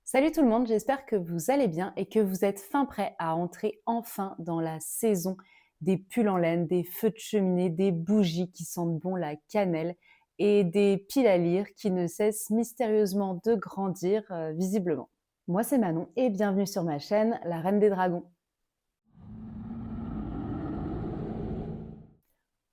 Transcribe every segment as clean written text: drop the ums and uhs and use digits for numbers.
Salut tout le monde, j'espère que vous allez bien et que vous êtes fin prêts à entrer enfin dans la saison des pulls en laine, des feux de cheminée, des bougies qui sentent bon la cannelle et des piles à lire qui ne cessent mystérieusement de grandir visiblement. Moi c'est Manon et bienvenue sur ma chaîne, la Reine des Dragons.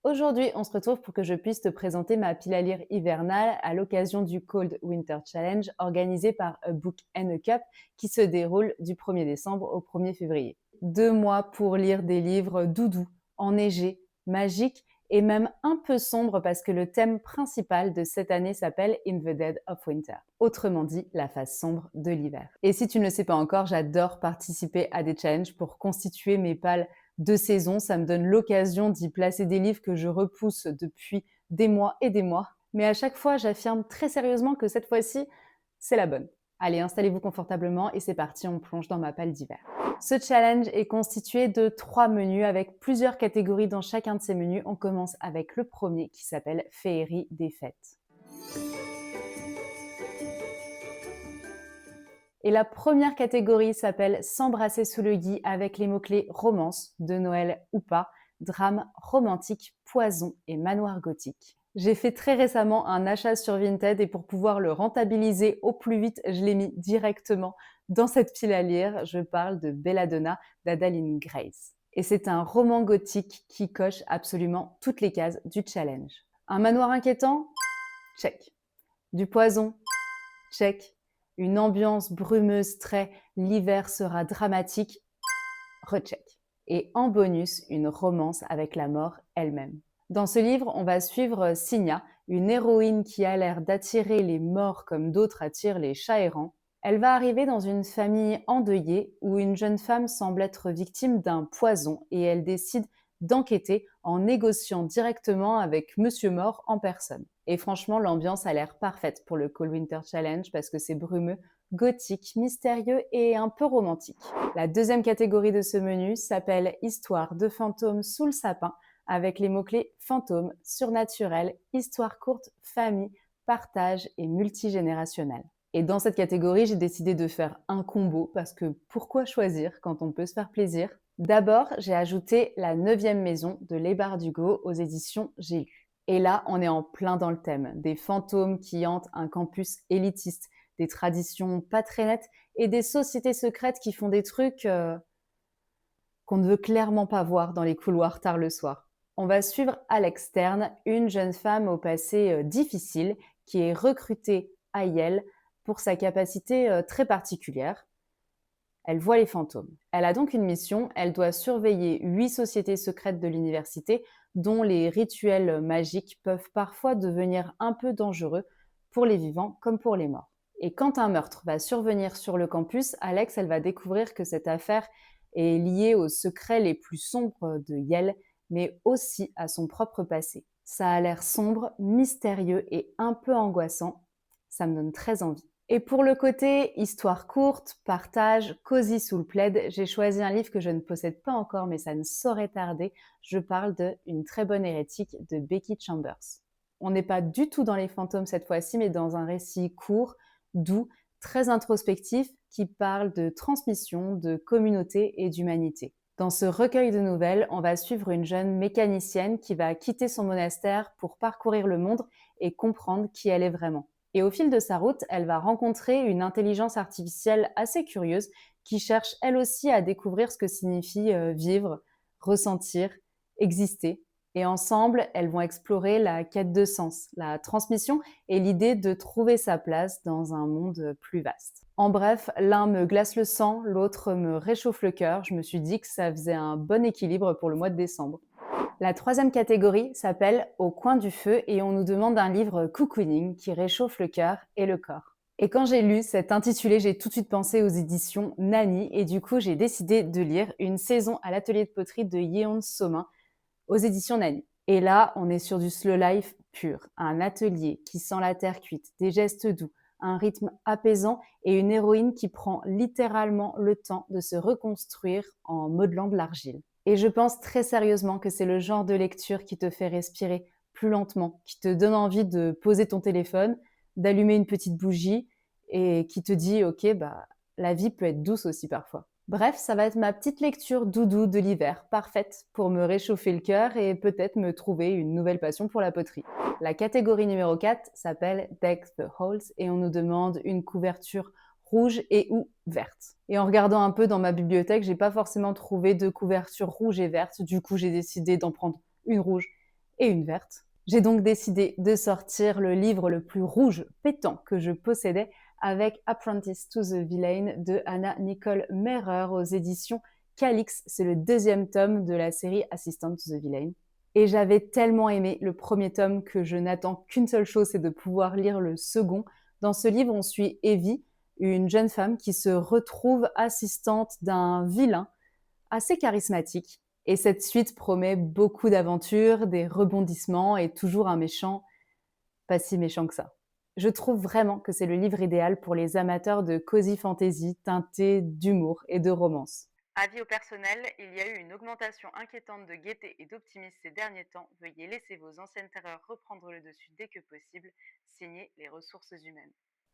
Aujourd'hui, on se retrouve pour que je puisse te présenter ma pile à lire hivernale à l'occasion du Cold Winter Challenge organisé par A Book and a Cup qui se déroule du 1er décembre au 1er février. 2 mois pour lire des livres doudous, enneigés, magiques et même un peu sombres parce que le thème principal de cette année s'appelle In the Dead of Winter. Autrement dit, la face sombre de l'hiver. Et si tu ne le sais pas encore, j'adore participer à des challenges pour constituer mes pales de saison. Ça me donne l'occasion d'y placer des livres que je repousse depuis des mois et des mois. Mais à chaque fois, j'affirme très sérieusement que cette fois-ci, c'est la bonne. Allez, installez-vous confortablement et c'est parti, on plonge dans ma palle d'hiver. Ce challenge est constitué de 3 menus avec plusieurs catégories dans chacun de ces menus. On commence avec le premier qui s'appelle Féerie des fêtes. Et la première catégorie s'appelle S'embrasser sous le gui avec les mots-clés romance, de Noël ou pas, drame romantique, poison et manoir gothique. J'ai fait très récemment un achat sur Vinted et pour pouvoir le rentabiliser au plus vite, je l'ai mis directement dans cette pile à lire. Je parle de Belladonna d'Adaline Grace. Et c'est un roman gothique qui coche absolument toutes les cases du challenge. Un manoir inquiétant? Check. Du poison? Check. Une ambiance brumeuse très l'hiver sera dramatique? Recheck. Et en bonus, une romance avec la mort elle-même. Dans ce livre, on va suivre Signa, une héroïne qui a l'air d'attirer les morts comme d'autres attirent les chats errants. Elle va arriver dans une famille endeuillée où une jeune femme semble être victime d'un poison et elle décide d'enquêter en négociant directement avec Monsieur Mort en personne. Et franchement, l'ambiance a l'air parfaite pour le Cold Winter Challenge parce que c'est brumeux, gothique, mystérieux et un peu romantique. La deuxième catégorie de ce menu s'appelle Histoire de fantômes sous le sapin avec les mots-clés fantômes, surnaturel, histoire courte, famille, partage et multigénérationnel. Et dans cette catégorie, j'ai décidé de faire un combo parce que pourquoi choisir quand on peut se faire plaisir? D'abord, j'ai ajouté La 9e maison de Leigh Bardugo aux éditions J'ai lu. Et là, on est en plein dans le thème, des fantômes qui hantent un campus élitiste, des traditions pas très nettes et des sociétés secrètes qui font des trucs qu'on ne veut clairement pas voir dans les couloirs tard le soir. On va suivre Alex Stern, une jeune femme au passé difficile qui est recrutée à Yale pour sa capacité très particulière. Elle voit les fantômes. Elle a donc une mission, elle doit surveiller 8 sociétés secrètes de l'université dont les rituels magiques peuvent parfois devenir un peu dangereux pour les vivants comme pour les morts. Et quand un meurtre va survenir sur le campus, Alex, elle va découvrir que cette affaire est liée aux secrets les plus sombres de Yale, mais aussi à son propre passé. Ça a l'air sombre, mystérieux et un peu angoissant. Ça me donne très envie. Et pour le côté histoire courte, partage, cosy sous le plaid, j'ai choisi un livre que je ne possède pas encore, mais ça ne saurait tarder. Je parle de Une très bonne hérétique de Becky Chambers. On n'est pas du tout dans les fantômes cette fois-ci, mais dans un récit court, doux, très introspectif, qui parle de transmission, de communauté et d'humanité. Dans ce recueil de nouvelles, on va suivre une jeune mécanicienne qui va quitter son monastère pour parcourir le monde et comprendre qui elle est vraiment. Et au fil de sa route, elle va rencontrer une intelligence artificielle assez curieuse qui cherche elle aussi à découvrir ce que signifie vivre, ressentir, exister. Et ensemble, elles vont explorer la quête de sens, la transmission et l'idée de trouver sa place dans un monde plus vaste. En bref, l'un me glace le sang, l'autre me réchauffe le cœur. Je me suis dit que ça faisait un bon équilibre pour le mois de décembre. La troisième catégorie s'appelle Au coin du feu et on nous demande un livre cocooning qui réchauffe le cœur et le corps. Et quand j'ai lu cet intitulé, j'ai tout de suite pensé aux éditions Nani et du coup j'ai décidé de lire Une saison à l'atelier de poterie de Yeon Somin aux éditions Nani. Et là, on est sur du slow life pur, un atelier qui sent la terre cuite, des gestes doux, un rythme apaisant et une héroïne qui prend littéralement le temps de se reconstruire en modelant de l'argile. Et je pense très sérieusement que c'est le genre de lecture qui te fait respirer plus lentement, qui te donne envie de poser ton téléphone, d'allumer une petite bougie et qui te dit ok, bah, la vie peut être douce aussi parfois. Bref, ça va être ma petite lecture doudou de l'hiver, parfaite pour me réchauffer le cœur et peut-être me trouver une nouvelle passion pour la poterie. La catégorie numéro 4 s'appelle Deck the Halls et on nous demande une couverture rouge et ou verte. Et en regardant un peu dans ma bibliothèque, j'ai pas forcément trouvé de couverture rouge et verte, du coup j'ai décidé d'en prendre une rouge et une verte. J'ai donc décidé de sortir le livre le plus rouge pétant que je possédais avec Apprentice to the Villain de Anna Nicole Mehrer aux éditions Calix. C'est le deuxième tome de la série Assistant to the Villain. Et j'avais tellement aimé le premier tome que je n'attends qu'une seule chose, c'est de pouvoir lire le second. Dans ce livre, on suit Evie, une jeune femme qui se retrouve assistante d'un vilain assez charismatique. Et cette suite promet beaucoup d'aventures, des rebondissements et toujours un méchant pas si méchant que ça. Je trouve vraiment que c'est le livre idéal pour les amateurs de cozy fantasy teinté d'humour et de romance. Avis au personnel, il y a eu une augmentation inquiétante de gaieté et d'optimisme ces derniers temps. Veuillez laisser vos anciennes terreurs reprendre le dessus dès que possible. Signé les ressources humaines.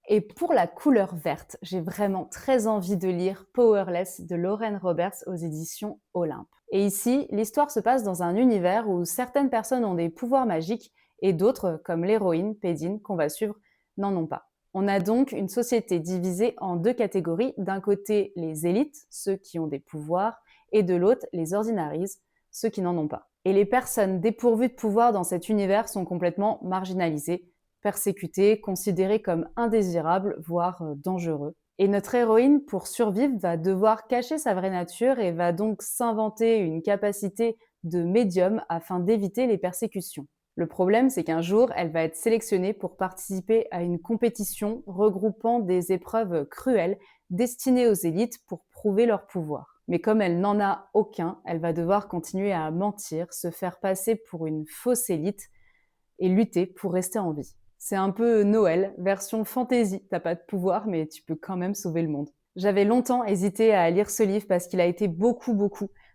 Et pour la couleur verte, j'ai vraiment très envie de lire Powerless de Lauren Roberts aux éditions Olympe. Et ici, l'histoire se passe dans un univers où certaines personnes ont des pouvoirs magiques et d'autres, comme l'héroïne Pédine qu'on va suivre, n'en ont pas. On a donc une société divisée en deux catégories. D'un côté, les élites, ceux qui ont des pouvoirs, et de l'autre, les ordinaries, ceux qui n'en ont pas. Et les personnes dépourvues de pouvoir dans cet univers sont complètement marginalisées, persécutées, considérées comme indésirables, voire dangereux. Et notre héroïne, pour survivre, va devoir cacher sa vraie nature et va donc s'inventer une capacité de médium afin d'éviter les persécutions. Le problème, c'est qu'un jour, elle va être sélectionnée pour participer à une compétition regroupant des épreuves cruelles destinées aux élites pour prouver leur pouvoir. Mais comme elle n'en a aucun, elle va devoir continuer à mentir, se faire passer pour une fausse élite et lutter pour rester en vie. C'est un peu Noël, version fantasy. T'as pas de pouvoir, mais tu peux quand même sauver le monde. J'avais longtemps hésité à lire ce livre parce qu'il a été beaucoup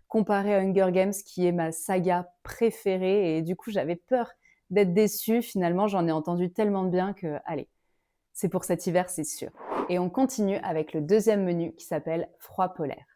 comparé à Hunger Games, qui est ma saga préférée. Et du coup, j'avais peur d'être déçue. Finalement, j'en ai entendu tellement de bien que, allez, c'est pour cet hiver, c'est sûr. Et on continue avec le deuxième menu qui s'appelle Froid polaire.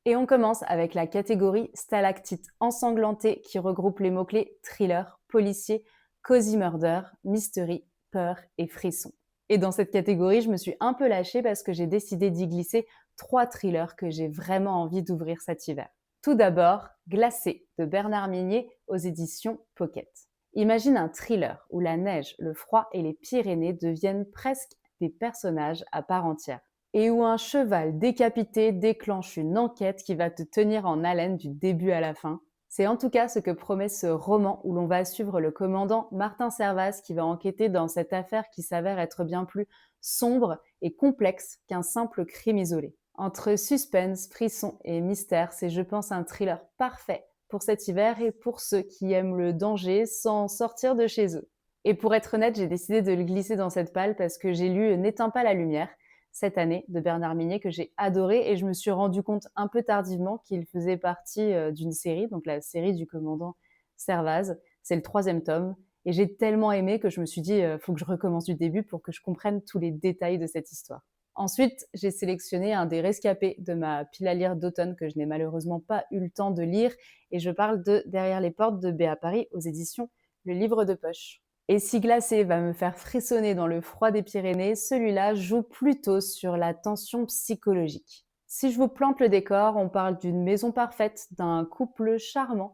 Et on commence avec la catégorie Stalactite ensanglantée qui regroupe les mots-clés thriller, policier, cozy murder, mystery, peur et frisson. Et dans cette catégorie, je me suis un peu lâchée parce que j'ai décidé d'y glisser 3 thrillers que j'ai vraiment envie d'ouvrir cet hiver. Tout d'abord, Glacé de Bernard Minier aux éditions Pocket. Imagine un thriller où la neige, le froid et les Pyrénées deviennent presque des personnages à part entière. Et où un cheval décapité déclenche une enquête qui va te tenir en haleine du début à la fin. C'est en tout cas ce que promet ce roman où l'on va suivre le commandant Martin Servaz qui va enquêter dans cette affaire qui s'avère être bien plus sombre et complexe qu'un simple crime isolé. Entre suspense, frisson et mystère, c'est je pense un thriller parfait pour cet hiver et pour ceux qui aiment le danger sans sortir de chez eux. Et pour être honnête, j'ai décidé de le glisser dans cette palle parce que j'ai lu N'éteins pas la lumière cette année de Bernard Minier que j'ai adoré et je me suis rendu compte un peu tardivement qu'il faisait partie d'une série, donc la série du commandant Servaz. C'est le 3e tome et j'ai tellement aimé que je me suis dit faut que je recommence du début pour que je comprenne tous les détails de cette histoire. Ensuite, j'ai sélectionné un des rescapés de ma pile à lire d'automne que je n'ai malheureusement pas eu le temps de lire et je parle de Derrière les portes de Béa Paris aux éditions Le Livre de Poche. Et si Glacé va me faire frissonner dans le froid des Pyrénées, celui-là joue plutôt sur la tension psychologique. Si je vous plante le décor, on parle d'une maison parfaite, d'un couple charmant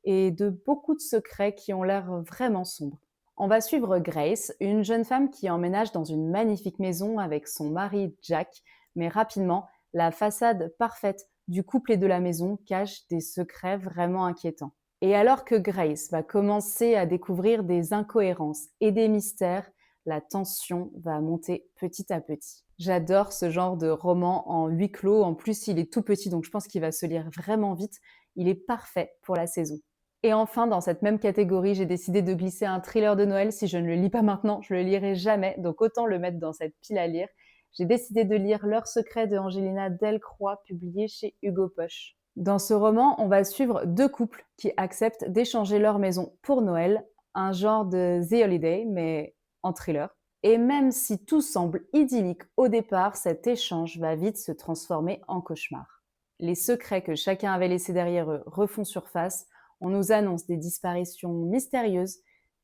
et de beaucoup de secrets qui ont l'air vraiment sombres. On va suivre Grace, une jeune femme qui emménage dans une magnifique maison avec son mari Jack, mais rapidement, la façade parfaite du couple et de la maison cache des secrets vraiment inquiétants. Et alors que Grace va commencer à découvrir des incohérences et des mystères, la tension va monter petit à petit. J'adore ce genre de roman en huis clos. En plus, il est tout petit, donc je pense qu'il va se lire vraiment vite. Il est parfait pour la saison. Et enfin, dans cette même catégorie, j'ai décidé de glisser un thriller de Noël. Si je ne le lis pas maintenant, je le lirai jamais, donc autant le mettre dans cette pile à lire. J'ai décidé de lire L'heure secret de Angelina Delcroix, publié chez Hugo Poche. Dans ce roman, on va suivre 2 couples qui acceptent d'échanger leur maison pour Noël, un genre de The Holiday, mais en thriller. Et même si tout semble idyllique au départ, cet échange va vite se transformer en cauchemar. Les secrets que chacun avait laissés derrière eux refont surface, on nous annonce des disparitions mystérieuses,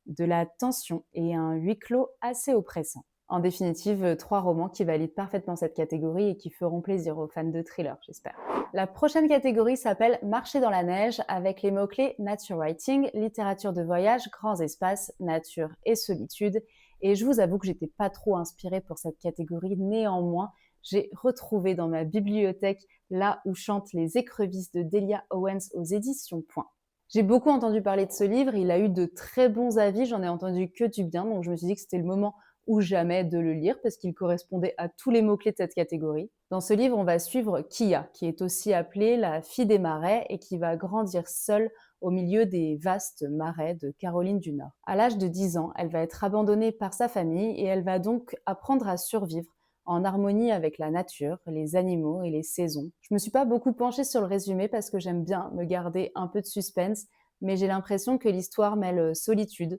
de la tension et un huis clos assez oppressant. En définitive, 3 romans qui valident parfaitement cette catégorie et qui feront plaisir aux fans de thriller, j'espère. La prochaine catégorie s'appelle Marcher dans la neige avec les mots-clés nature writing, littérature de voyage, grands espaces, nature et solitude. Et je vous avoue que j'étais pas trop inspirée pour cette catégorie, néanmoins, j'ai retrouvé dans ma bibliothèque Là où chantent les écrevisses de Delia Owens aux éditions Point. J'ai beaucoup entendu parler de ce livre, il a eu de très bons avis, j'en ai entendu que du bien, donc je me suis dit que c'était le moment ou jamais de le lire parce qu'il correspondait à tous les mots-clés de cette catégorie. Dans ce livre, on va suivre Kia, qui est aussi appelée la fille des marais et qui va grandir seule au milieu des vastes marais de Caroline du Nord. À l'âge de 10 ans, elle va être abandonnée par sa famille et elle va donc apprendre à survivre en harmonie avec la nature, les animaux et les saisons. Je me suis pas beaucoup penchée sur le résumé parce que j'aime bien me garder un peu de suspense, mais j'ai l'impression que l'histoire mêle solitude,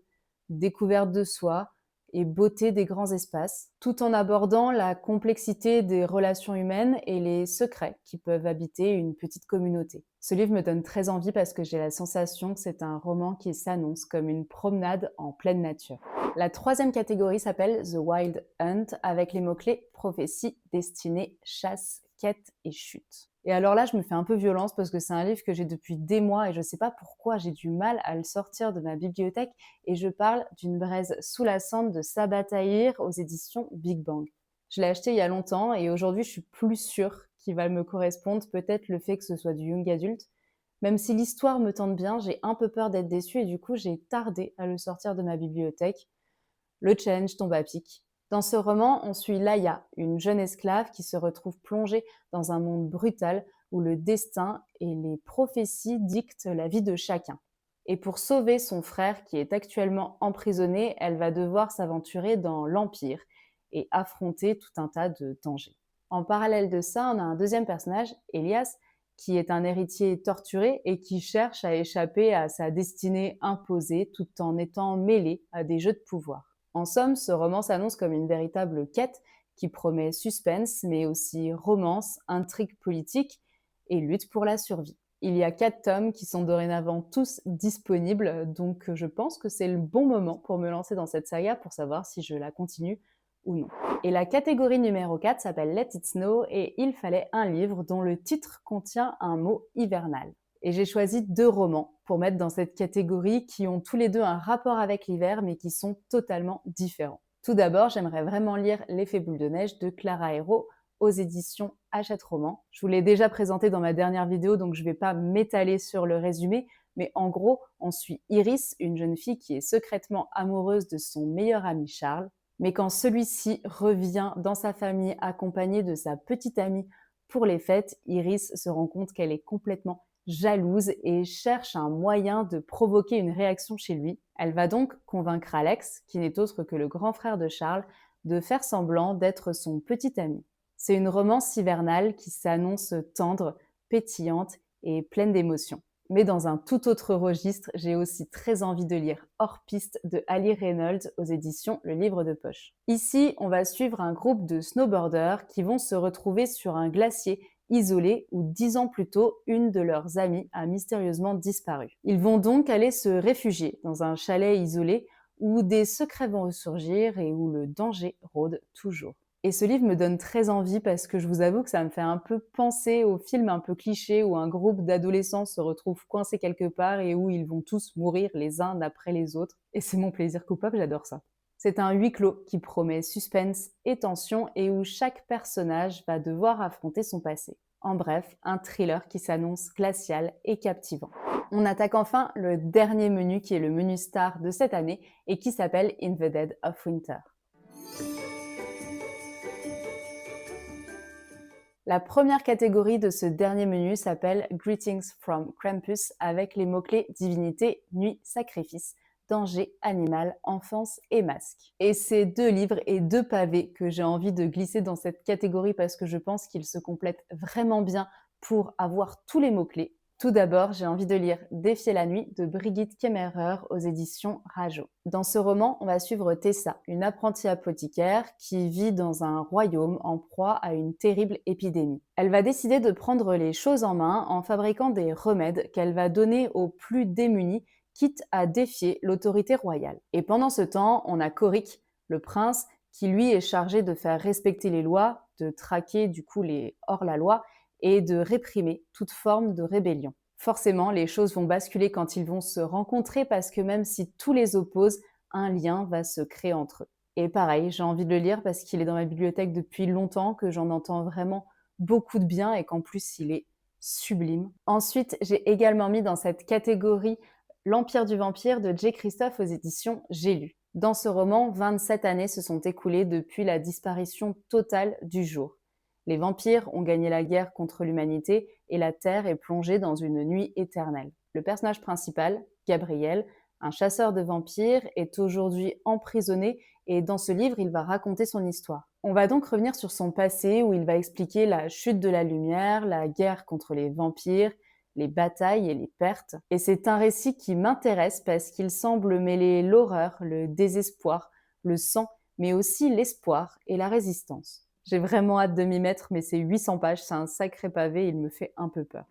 découverte de soi, et beauté des grands espaces, tout en abordant la complexité des relations humaines et les secrets qui peuvent habiter une petite communauté. Ce livre me donne très envie parce que j'ai la sensation que c'est un roman qui s'annonce comme une promenade en pleine nature. La troisième catégorie s'appelle The Wild Hunt avec les mots-clés prophétie, destinée, chasse, quête et chute. Et alors là, je me fais un peu violence parce que c'est un livre que j'ai depuis des mois et je ne sais pas pourquoi j'ai du mal à le sortir de ma bibliothèque. Et je parle d'une braise sous la cendre de Sabaa Tahir aux éditions Big Bang. Je l'ai acheté il y a longtemps et aujourd'hui, je suis plus sûre qu'il va me correspondre. Peut-être le fait que ce soit du young adulte. Même si l'histoire me tente bien, j'ai un peu peur d'être déçue et du coup, j'ai tardé à le sortir de ma bibliothèque. Le challenge tombe à pic. Dans ce roman, on suit Laïa, une jeune esclave qui se retrouve plongée dans un monde brutal où le destin et les prophéties dictent la vie de chacun. Et pour sauver son frère qui est actuellement emprisonné, elle va devoir s'aventurer dans l'Empire et affronter tout un tas de dangers. En parallèle de ça, on a un deuxième personnage, Elias, qui est un héritier torturé et qui cherche à échapper à sa destinée imposée tout en étant mêlé à des jeux de pouvoir. En somme, ce roman s'annonce comme une véritable quête qui promet suspense, mais aussi romance, intrigue politique et lutte pour la survie. Il y a 4 tomes qui sont dorénavant tous disponibles, donc je pense que c'est le bon moment pour me lancer dans cette saga pour savoir si je la continue ou non. Et la catégorie numéro 4 s'appelle Let It Snow et il fallait un livre dont le titre contient un mot hivernal. Et j'ai choisi 2 romans pour mettre dans cette catégorie qui ont tous les deux un rapport avec l'hiver mais qui sont totalement différents. Tout d'abord, j'aimerais vraiment lire L'effet boule de neige de Clara Hérault aux éditions Hachette Roman. Je vous l'ai déjà présenté dans ma dernière vidéo, donc je ne vais pas m'étaler sur le résumé, mais en gros, on suit Iris, une jeune fille qui est secrètement amoureuse de son meilleur ami Charles, mais quand celui-ci revient dans sa famille accompagné de sa petite amie pour les fêtes, Iris se rend compte qu'elle est complètement jalouse et cherche un moyen de provoquer une réaction chez lui. Elle va donc convaincre Alex, qui n'est autre que le grand frère de Charles, de faire semblant d'être son petit ami. C'est une romance hivernale qui s'annonce tendre, pétillante et pleine d'émotions. Mais dans un tout autre registre, j'ai aussi très envie de lire Hors piste de Ali Reynolds aux éditions Le Livre de Poche. Ici, on va suivre un groupe de snowboarders qui vont se retrouver sur un glacier isolé où 10 ans plus tôt, une de leurs amies a mystérieusement disparu. Ils vont donc aller se réfugier dans un chalet isolé où des secrets vont ressurgir et où le danger rôde toujours. Et ce livre me donne très envie parce que je vous avoue que ça me fait un peu penser au film un peu cliché où un groupe d'adolescents se retrouve coincé quelque part et où ils vont tous mourir les uns après les autres. Et c'est mon plaisir coupable, j'adore ça. C'est un huis clos qui promet suspense et tension et où chaque personnage va devoir affronter son passé. En bref, un thriller qui s'annonce glacial et captivant. On attaque enfin le dernier menu qui est le menu star de cette année et qui s'appelle In the Dead of Winter. La première catégorie de ce dernier menu s'appelle Greetings from Krampus avec les mots-clés divinité, nuit, sacrifice, danger, animal, enfance et masque. Et c'est 2 livres et 2 pavés que j'ai envie de glisser dans cette catégorie parce que je pense qu'ils se complètent vraiment bien pour avoir tous les mots-clés. Tout d'abord, j'ai envie de lire Défier la nuit de Brigitte Kemmerer aux éditions Rajo. Dans ce roman, on va suivre Tessa, une apprentie apothicaire qui vit dans un royaume en proie à une terrible épidémie. Elle va décider de prendre les choses en main en fabriquant des remèdes qu'elle va donner aux plus démunis, quitte à défier l'autorité royale. Et pendant ce temps, on a Korik, le prince, qui lui est chargé de faire respecter les lois, de traquer du coup les hors-la-loi et de réprimer toute forme de rébellion. Forcément, les choses vont basculer quand ils vont se rencontrer parce que même si tout les oppose, un lien va se créer entre eux. Et pareil, j'ai envie de le lire parce qu'il est dans ma bibliothèque depuis longtemps, que j'en entends vraiment beaucoup de bien et qu'en plus il est sublime. Ensuite, j'ai également mis dans cette catégorie L'Empire du vampire de J. Christophe aux éditions J'ai lu. Dans ce roman, 27 années se sont écoulées depuis la disparition totale du jour. Les vampires ont gagné la guerre contre l'humanité et la Terre est plongée dans une nuit éternelle. Le personnage principal, Gabriel, un chasseur de vampires, est aujourd'hui emprisonné et dans ce livre, il va raconter son histoire. On va donc revenir sur son passé où il va expliquer la chute de la lumière, la guerre contre les vampires, les batailles et les pertes. Et c'est un récit qui m'intéresse parce qu'il semble mêler l'horreur, le désespoir, le sang, mais aussi l'espoir et la résistance. J'ai vraiment hâte de m'y mettre, mais c'est 800 pages, c'est un sacré pavé, il me fait un peu peur.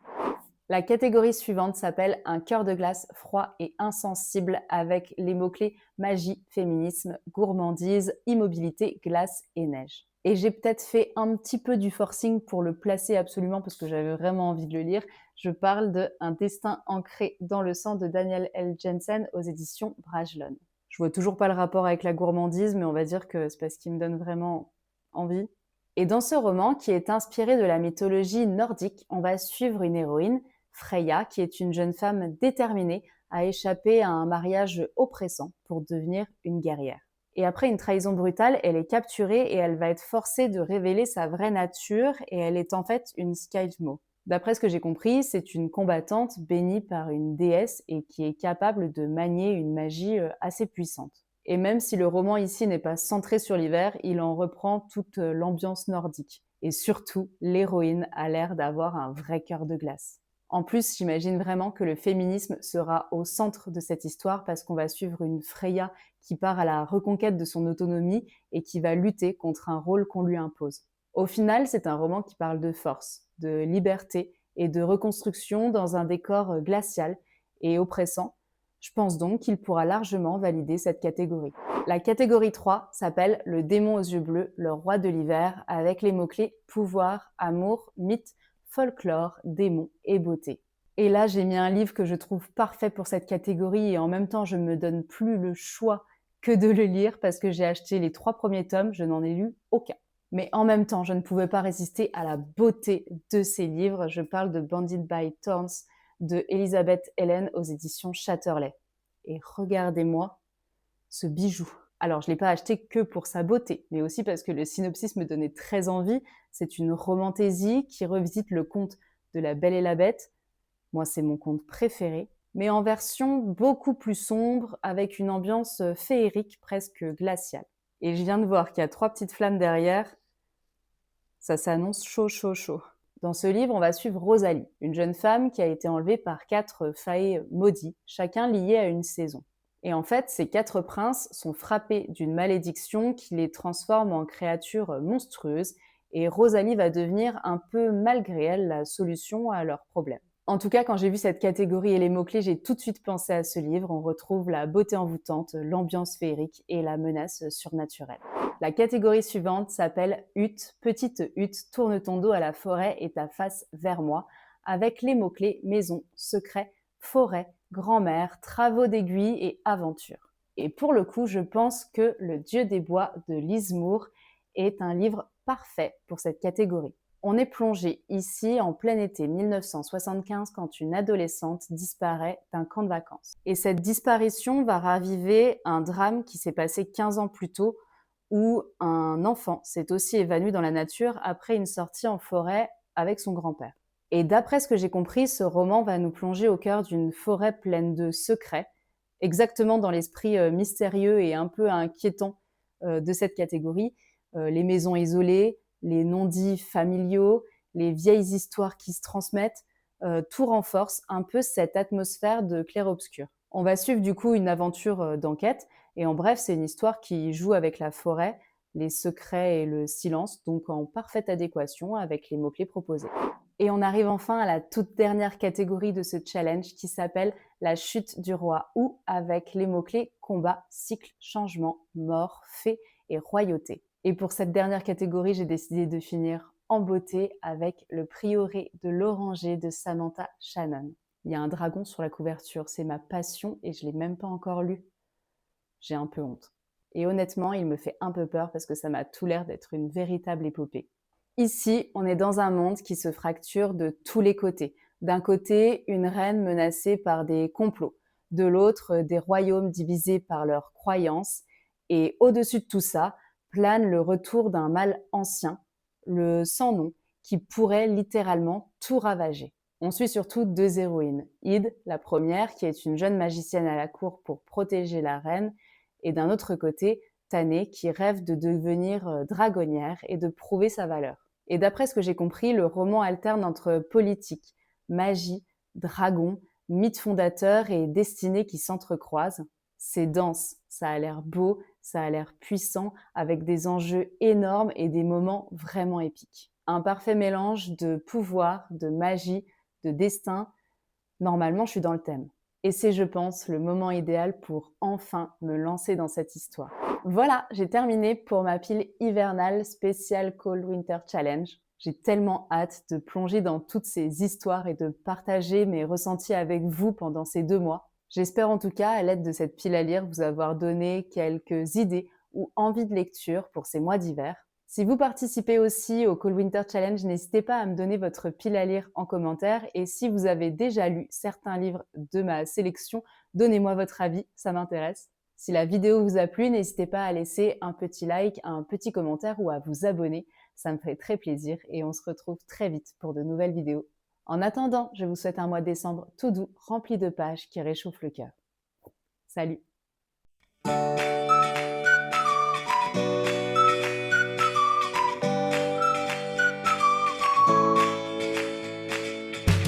La catégorie suivante s'appelle Un cœur de glace froid et insensible avec les mots-clés magie, féminisme, gourmandise, immobilité, glace et neige. Et j'ai peut-être fait un petit peu du forcing pour le placer absolument parce que j'avais vraiment envie de le lire. Je parle de Un destin ancré dans le sang de Daniel L. Jensen aux éditions Brajlon. Je vois toujours pas le rapport avec la gourmandise, mais on va dire que c'est parce qu'il me donne vraiment envie. Et dans ce roman, qui est inspiré de la mythologie nordique, on va suivre une héroïne, Freya, qui est une jeune femme déterminée à échapper à un mariage oppressant pour devenir une guerrière. Et après une trahison brutale, elle est capturée et elle va être forcée de révéler sa vraie nature et elle est en fait une Skaldmo. D'après ce que j'ai compris, c'est une combattante bénie par une déesse et qui est capable de manier une magie assez puissante. Et même si le roman ici n'est pas centré sur l'hiver, il en reprend toute l'ambiance nordique. Et surtout, l'héroïne a l'air d'avoir un vrai cœur de glace. En plus, j'imagine vraiment que le féminisme sera au centre de cette histoire parce qu'on va suivre une Freya qui part à la reconquête de son autonomie et qui va lutter contre un rôle qu'on lui impose. Au final, c'est un roman qui parle de force, de liberté et de reconstruction dans un décor glacial et oppressant. Je pense donc qu'il pourra largement valider cette catégorie. La catégorie 3 s'appelle Le démon aux yeux bleus, le roi de l'hiver, avec les mots-clés pouvoir, amour, mythe, folklore, démon et beauté. Et là, j'ai mis un livre que je trouve parfait pour cette catégorie et en même temps, je ne me donne plus le choix que de le lire parce que j'ai acheté les 3 premiers tomes, je n'en ai lu aucun. Mais en même temps, je ne pouvais pas résister à la beauté de ces livres. Je parle de Bandit by Thorns de Elisabeth Helen aux éditions Chatterley. Et regardez-moi ce bijou. Alors, je ne l'ai pas acheté que pour sa beauté, mais aussi parce que le synopsis me donnait très envie. C'est une romantaisie qui revisite le conte de La Belle et la Bête. Moi, c'est mon conte préféré, mais en version beaucoup plus sombre, avec une ambiance féerique, presque glaciale. Et je viens de voir qu'il y a 3 petites flammes derrière. Ça s'annonce chaud, chaud, chaud. Dans ce livre, on va suivre Rosalie, une jeune femme qui a été enlevée par 4 fays maudits, chacun lié à une saison. Et en fait, ces 4 princes sont frappés d'une malédiction qui les transforme en créatures monstrueuses et Rosalie va devenir un peu malgré elle la solution à leurs problèmes. En tout cas, quand j'ai vu cette catégorie et les mots-clés, j'ai tout de suite pensé à ce livre. On retrouve la beauté envoûtante, l'ambiance féerique et la menace surnaturelle. La catégorie suivante s'appelle Hutte, petite hutte, tourne ton dos à la forêt et ta face vers moi, avec les mots-clés maison, secret, forêt, grand-mère, travaux d'aiguille et aventure. Et pour le coup, je pense que Le Dieu des bois de Lise Moore est un livre parfait pour cette catégorie. On est plongé ici en plein été 1975 quand une adolescente disparaît d'un camp de vacances. Et cette disparition va raviver un drame qui s'est passé 15 ans plus tôt où un enfant s'est aussi évanoui dans la nature après une sortie en forêt avec son grand-père. Et d'après ce que j'ai compris, ce roman va nous plonger au cœur d'une forêt pleine de secrets, exactement dans l'esprit mystérieux et un peu inquiétant de cette catégorie. Les maisons isolées, les non-dits familiaux, les vieilles histoires qui se transmettent, tout renforce un peu cette atmosphère de clair-obscur. On va suivre du coup une aventure d'enquête et en bref, c'est une histoire qui joue avec la forêt, les secrets et le silence, donc en parfaite adéquation avec les mots-clés proposés. Et on arrive enfin à la toute dernière catégorie de ce challenge qui s'appelle la chute du roi ou avec les mots-clés combat, cycle, changement, mort, fée et royauté. Et pour cette dernière catégorie, j'ai décidé de finir en beauté avec le prieuré de l'oranger de Samantha Shannon. Il y a un dragon sur la couverture, c'est ma passion et je ne l'ai même pas encore lu. J'ai un peu honte. Et honnêtement, il me fait un peu peur parce que ça m'a tout l'air d'être une véritable épopée. Ici, on est dans un monde qui se fracture de tous les côtés. D'un côté, une reine menacée par des complots. De l'autre, des royaumes divisés par leurs croyances. Et au-dessus de tout ça, plane le retour d'un mal ancien, le sans nom, qui pourrait littéralement tout ravager. On suit surtout deux héroïnes. Id, la première, qui est une jeune magicienne à la cour pour protéger la reine, et d'un autre côté, Tané, qui rêve de devenir dragonnière et de prouver sa valeur. Et d'après ce que j'ai compris, le roman alterne entre politique, magie, dragon, mythe fondateur et destinée qui s'entrecroisent. C'est dense, ça a l'air beau, ça a l'air puissant, avec des enjeux énormes et des moments vraiment épiques. Un parfait mélange de pouvoir, de magie, de destin. Normalement, je suis dans le thème. Et c'est, je pense, le moment idéal pour enfin me lancer dans cette histoire. Voilà, j'ai terminé pour ma pile hivernale spéciale Cold Winter Challenge. J'ai tellement hâte de plonger dans toutes ces histoires et de partager mes ressentis avec vous pendant ces 2 mois. J'espère en tout cas, à l'aide de cette pile à lire, vous avoir donné quelques idées ou envies de lecture pour ces mois d'hiver. Si vous participez aussi au Cold Winter Challenge, n'hésitez pas à me donner votre pile à lire en commentaire. Et si vous avez déjà lu certains livres de ma sélection, donnez-moi votre avis, ça m'intéresse. Si la vidéo vous a plu, n'hésitez pas à laisser un petit like, un petit commentaire ou à vous abonner. Ça me ferait très plaisir et on se retrouve très vite pour de nouvelles vidéos. En attendant, je vous souhaite un mois de décembre tout doux, rempli de pages qui réchauffent le cœur. Salut!